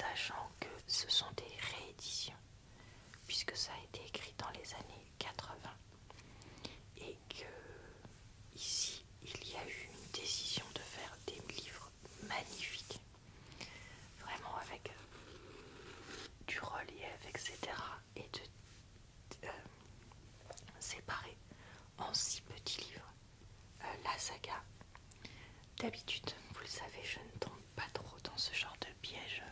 sachant que ce sont des rééditions, puisque ça a été écrit dans les années 80 et que ici il y a eu une décision de faire des livres magnifiques, vraiment avec du relief, etc. et de séparer en 6 petits livres la saga. D'habitude, vous le savez, je ne tombe pas trop dans ce genre de piège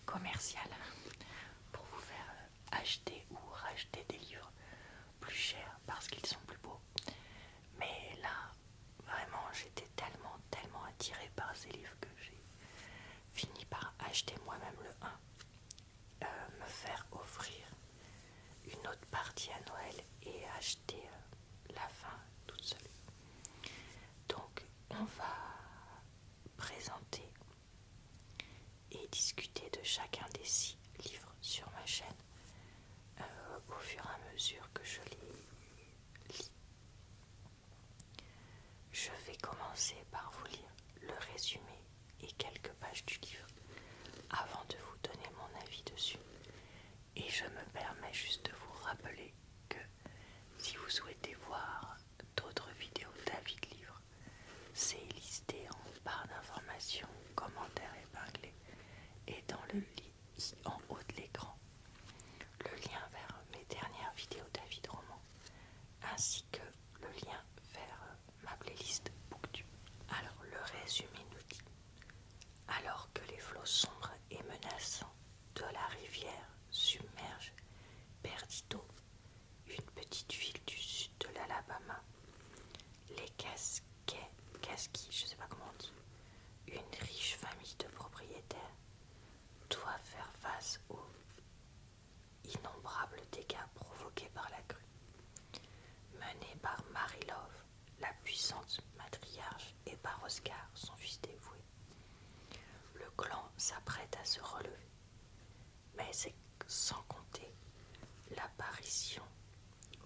commercial pour vous faire acheter ou racheter des livres plus chers parce qu'ils sont plus beaux. Mais là, vraiment, j'étais tellement attirée par ces livres que j'ai fini par acheter moi-même le 1, me faire offrir une autre partie à Noël et acheter la fin toute seule. Donc on va présenter et discuter de chacun des 6 livres sur ma chaîne au fur et à mesure que je les lis. Je vais commencer par vous lire le résumé et quelques pages du livre avant de vous donner mon avis dessus. Et je me permets juste de vous rappeler que si vous souhaitez voir d'autres vidéos d'avis de livres, c'est listé en barre d'informations, commentaires épinglés et dans le i en haut de l'écran, le lien vers mes dernières vidéos d'avis de romans ainsi que le lien vers ma playlist BookTube. Alors le résumé nous dit: alors que les flots sombres et menaçants de la rivière submergent Perdito, une petite ville du sud de l'Alabama, les Casquis, je sais pas comment on dit, une riche famille de propriétaires, doit faire face aux innombrables dégâts provoqués par la crue. Menée par Mary Love, la puissante matriarche, et par Oscar, son fils dévoué, le clan s'apprête à se relever, mais c'est sans compter l'apparition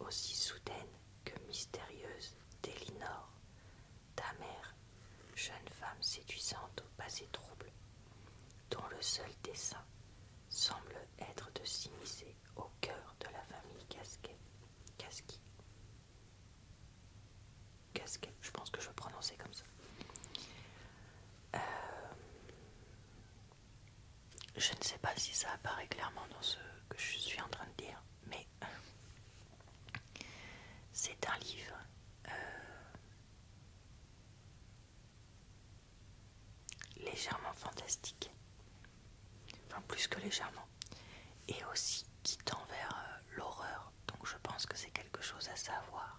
aussi soudaine que mystérieuse d'Elinor, Damer, jeune femme séduisante au passé trouble, dont le seul dessein semble être de s'immiscer au cœur de la famille Casquet, je pense que je prononçais comme ça. Je ne sais pas si ça apparaît clairement dans ce que je suis en train de dire, mais c'est un livre légèrement fantastique, enfin plus que légèrement, et aussi qui tend vers l'horreur, donc je pense que c'est quelque chose à savoir.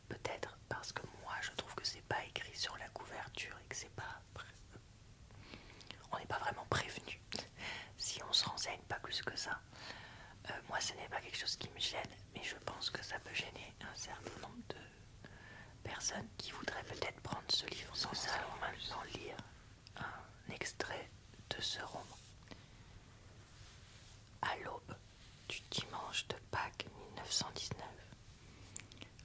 Peut-être parce que moi je trouve que c'est pas écrit sur la couverture et que c'est pas on n'est pas vraiment prévenu si on se renseigne pas plus que ça. Moi ce n'est pas quelque chose qui me gêne, mais je pense que ça peut gêner un certain nombre de personnes qui voudraient peut-être prendre ce livre sans savoir maintenant lire un extrait de ce roman. À l'aube du dimanche de Pâques 1919,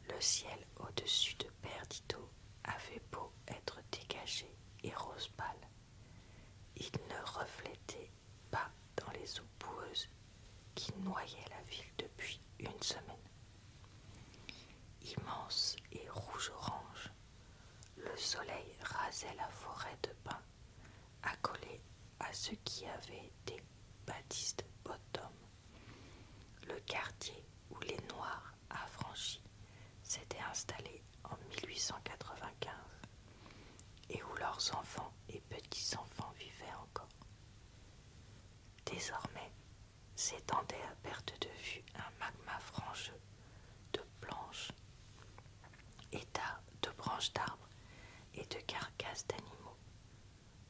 le ciel au-dessus de Perdito avait beau être dégagé et rose pâle, il ne reflétait pas dans les eaux boueuses qui noyaient la ville depuis une semaine. Immense et rouge-orange, le soleil rasait la forêt de pins accolée à ce qui avait été Baptiste Bottom, le quartier où les Noirs affranchis s'étaient installés en 1895 et où leurs enfants et petits-enfants vivaient encore. Désormais s'étendait à perte de vue un magma frangeux de planches et de branches d'arbres et de carcasses d'animaux.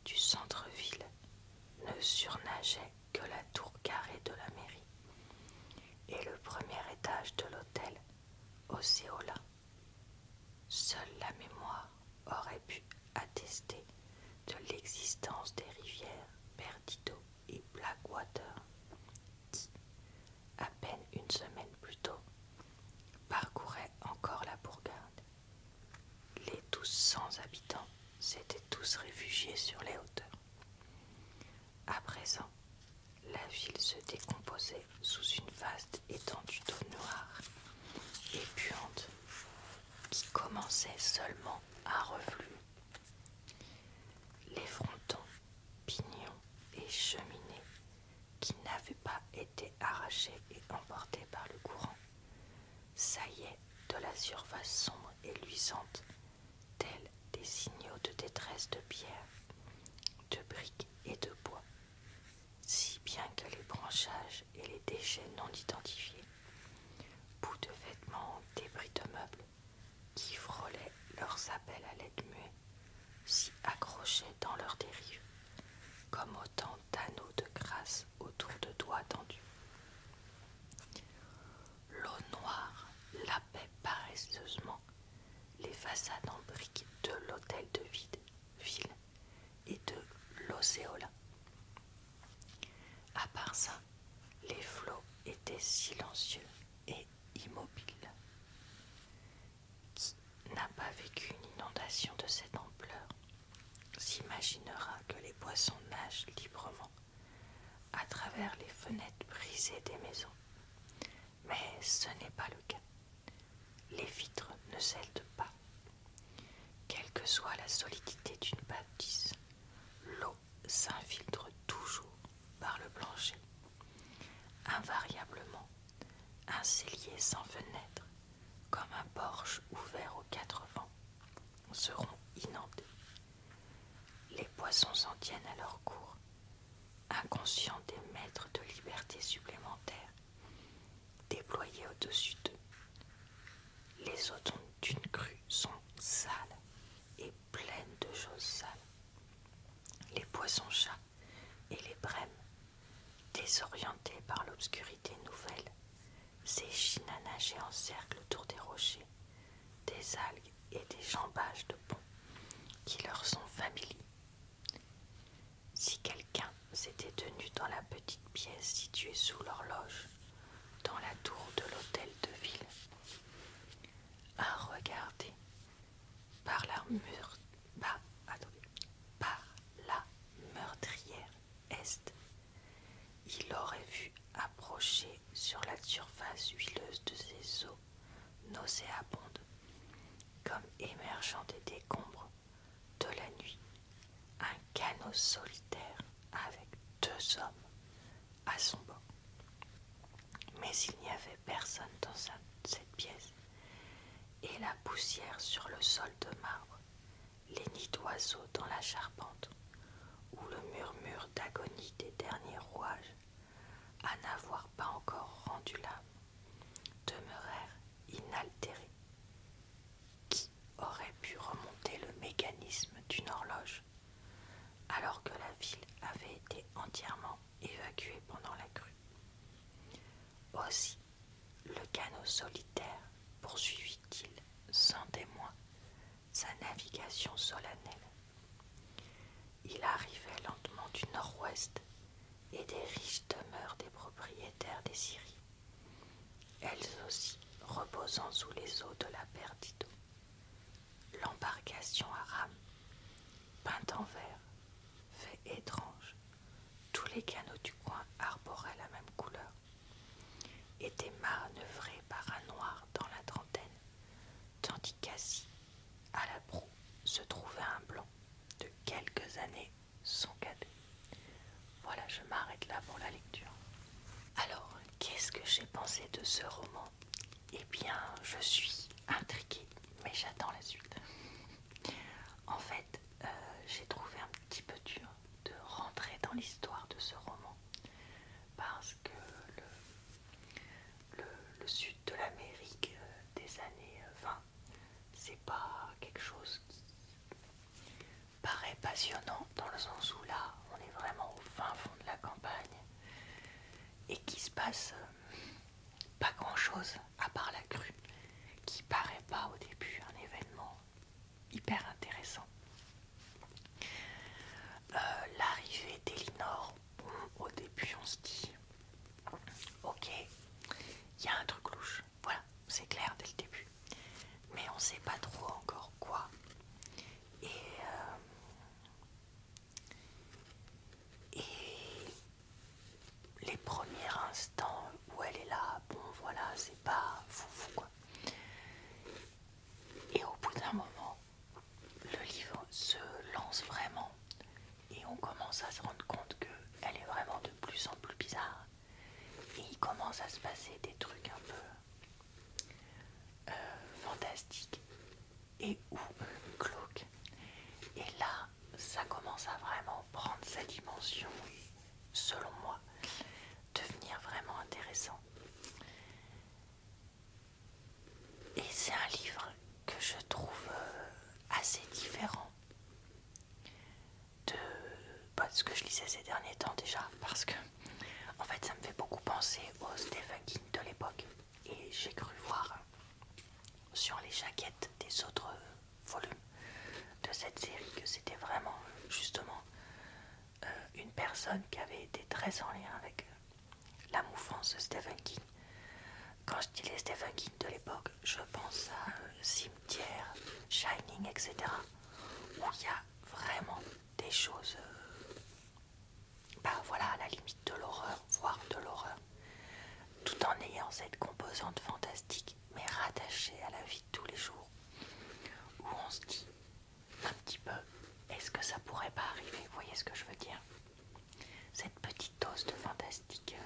Du centre-ville ne surnageait que la tour carrée de la mairie et le premier étage de l'hôtel Osceola. Seule la mémoire aurait pu attester de l'existence des rivières Perdito et Blackwater qui, à peine une semaine plus tôt, parcouraient encore la bourgade. Les 1200 habitants s'étaient tous réfugiés sur les hauteurs. présent, la ville se décomposait sous une vaste étendue d'eau noire et puante qui commençait seulement à refluer. Les frontons, pignons et cheminées qui n'avaient pas été arrachés et emportés par le courant saillaient de la surface sombre et luisante, tels des signaux de détresse de pierre, de briques et de bois, si bien que les branchages et les déchets non identifiés, bouts de vêtements, débris de meubles, qui frôlaient leurs appels à l'aide muets, s'y accrochaient dans leurs dérives, comme autant d'anneaux de grâce autour de doigts tendus. L'eau noire lapait paresseusement les façades en briques de l'hôtel de ville et de l'Océola. À part ça, les flots étaient silencieux et immobiles. Qui n'a pas vécu une inondation de cette ampleur s'imaginera que les poissons nagent librement à travers les fenêtres brisées des maisons. Mais ce n'est pas le cas. Les vitres ne scellent pas. Quelle que soit la solidité d'une bâtisse, l'eau s'infiltre toujours par le plancher. Invariablement, un cellier sans fenêtre, comme un porche ouvert aux quatre vents, seront inondés. Les poissons s'en tiennent à leur cours, inconscients des mètres de liberté supplémentaires déployés au-dessus d'eux. Les eaux d'une crue sont sales et pleines de choses sales. Les poissons-chats et les brèmes, désorientés par l'obscurité nouvelle, s'échinent à nager en cercle autour des rochers, des algues et des jambages de ponts qui leur sont familiers. Si quelqu'un s'était tenu dans la petite pièce située sous l'horloge, dans la tour de l'hôtel de ville, à regarder par la meurtrière est, il aurait vu approcher sur la surface huileuse de ses eaux nauséabondes, comme émergeant des décombres de la nuit, un canot solitaire avec 2 hommes à son bord. Mais il n'y avait personne dans cette pièce, et la poussière sur le sol de marbre, les nids d'oiseaux dans la charpente, ou le murmure d'agonie des derniers rouages, à n'avoir pas encore rendu l'âme, demeurèrent inaltérés. Qui aurait pu remonter le mécanisme d'une horloge, alors que la ville avait été entièrement évacuée pendant la crue? Aussi, le canot solitaire poursuivit-il sans témoin sa navigation solennelle. Il arrivait lentement du nord-ouest et des riches demeures des propriétaires des scieries, elles aussi reposant sous les eaux de la Perdido. L'embarcation à rame, peinte en vert, fait étrange, tous les canots du coin arboraient la même couleur, étaient manœuvrés par un noir dans la trentaine, tandis qu'assis à la proue se trouvait un blanc de quelques années son cadet. Voilà, je m'arrête là pour la lecture. Alors, qu'est-ce que j'ai pensé de ce roman? Eh bien, je suis intriguée, mais j'attends la suite. En fait, j'ai trouvé un petit peu dur de rentrer dans l'histoire de ce roman, parce que le sud de l'Amérique des années 20, c'est pas quelque chose qui paraît passionnant, dans le sens où là, on est vraiment au fin fond de la campagne et qu'il se passe pas grand chose à part la crue, qui paraît pas au début un événement hyper intéressant. L'arrivée d'Elinor, au début on se dit ok, il y a un truc louche, voilà, c'est clair dès le début, mais on sait pas trop encore quoi. Et commence à se rendre compte qu'elle est vraiment de plus en plus bizarre. Et il commence à se passer des trucs un peu fantastiques et ou glauques. Et là, ça commence à vraiment prendre sa dimension et, selon moi, devenir vraiment intéressant. Et c'est un livre que je trouve assez différent de ce que je lisais ces derniers temps déjà, parce que en fait ça me fait beaucoup penser au Stephen King de l'époque, et j'ai cru voir sur les jaquettes des autres volumes de cette série que c'était vraiment justement une personne qui avait été très en lien avec la mouvance de Stephen King. Quand je dis les Stephen King de l'époque, je pense à Cimetière, Shining, etc. où il y a vraiment des choses, voilà, à la limite de l'horreur, voire de l'horreur, tout en ayant cette composante fantastique, mais rattachée à la vie de tous les jours, où on se dit un petit peu, est-ce que ça pourrait pas arriver? Vous voyez ce que je veux dire? Cette petite dose de fantastique,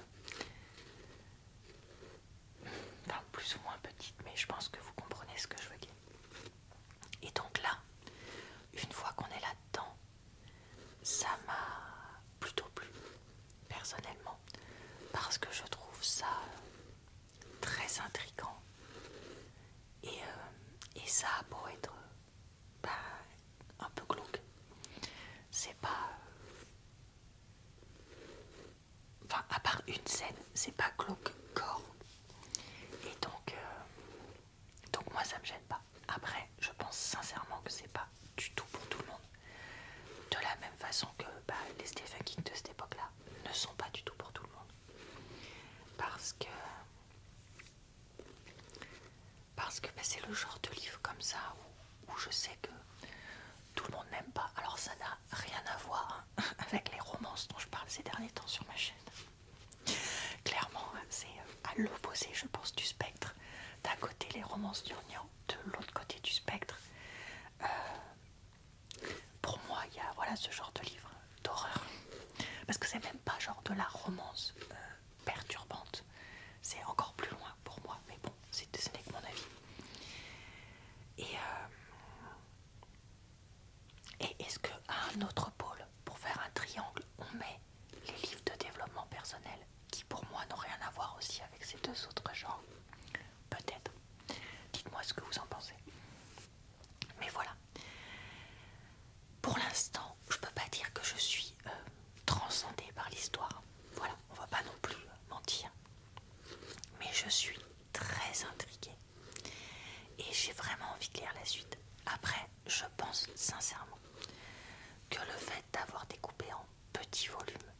enfin plus ou moins petite, mais je pense que vous comprenez ce que je veux dire. Et donc là, une fois qu'on est là-dedans, ça m'a plutôt plu, personnellement, parce que je trouve ça très intriguant. Et ça a beau être un peu glauque, c'est pas... Enfin, à part une scène, c'est pas glauque gore. Et donc moi ça me gêne pas. Après, je pense sincèrement que c'est pas du tout pour tout le monde. De la même façon que les Stephen King de cette époque-là ne sont pas du tout pour tout le monde. Parce que c'est le genre de livre comme ça où je sais que tout le monde n'aime pas. Alors ça n'a rien à voir avec les romances dont je parle ces derniers temps sur ma chaîne. Clairement, c'est à l'opposé, je pense, du spectre. D'un côté les romances d'Urnian, de l'autre côté du spectre. Pour moi, il y a voilà, ce genre de livre d'horreur. Parce que c'est même pas genre de la romance perturbante. C'est encore plus loin pour moi, mais bon, ce n'est que mon avis. Et est-ce qu'à un autre pôle, pour faire un triangle, on met les livres de développement personnel qui pour moi n'ont rien à voir aussi avec ces deux autres genres? Peut-être. Dites-moi ce que vous en pensez. Mais voilà. Pour l'instant, je peux pas dire que je suis transcendée par l'histoire. Voilà, on va pas non plus mentir. Mais je suis très intriguée. Et j'ai vraiment envie de lire la suite. Après, je pense sincèrement que le fait d'avoir découpé en petits volumes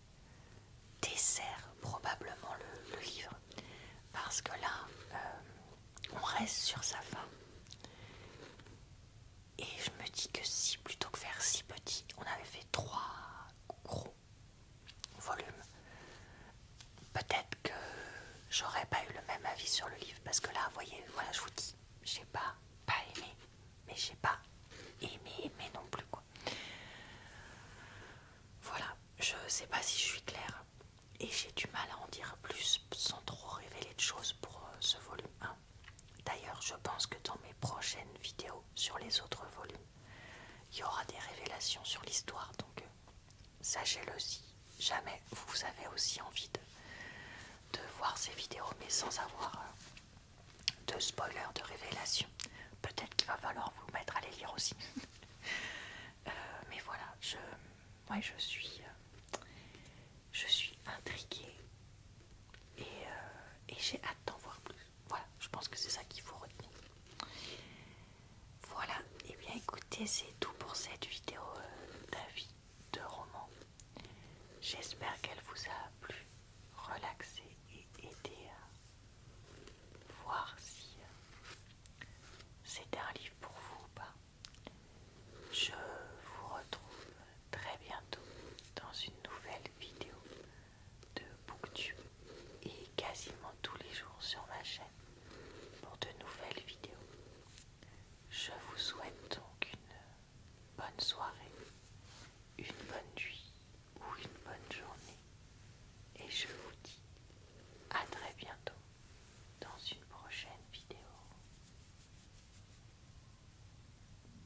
dessert probablement le livre. Parce que là, on reste sur sa fin. Et je me dis que si, plutôt que faire si petit, on avait fait 3 gros volumes, peut-être que j'aurais pas eu le même avis sur le livre. Parce que là, vous voyez, voilà, je vous dis, j'ai pas aimé, mais j'ai pas aimé non plus, quoi. Voilà, je sais pas si je suis claire. Et j'ai du mal à en dire plus sans trop révéler de choses pour ce volume 1. D'ailleurs, je pense que dans mes prochaines vidéos sur les autres volumes, il y aura des révélations sur l'histoire. Donc, sachez-le si jamais vous avez aussi envie de voir ces vidéos, mais sans avoir de spoiler, de révélation. Peut-être qu'il va falloir vous mettre à les lire aussi. Mais voilà, je suis intriguée et j'ai hâte d'en voir plus. Voilà, je pense que c'est ça qu'il faut retenir. Voilà, et bien écoutez, c'est tout pour cette vidéo d'avis de roman. J'espère qu'elle vous a plu, relaxé et aidé à voir si c'était un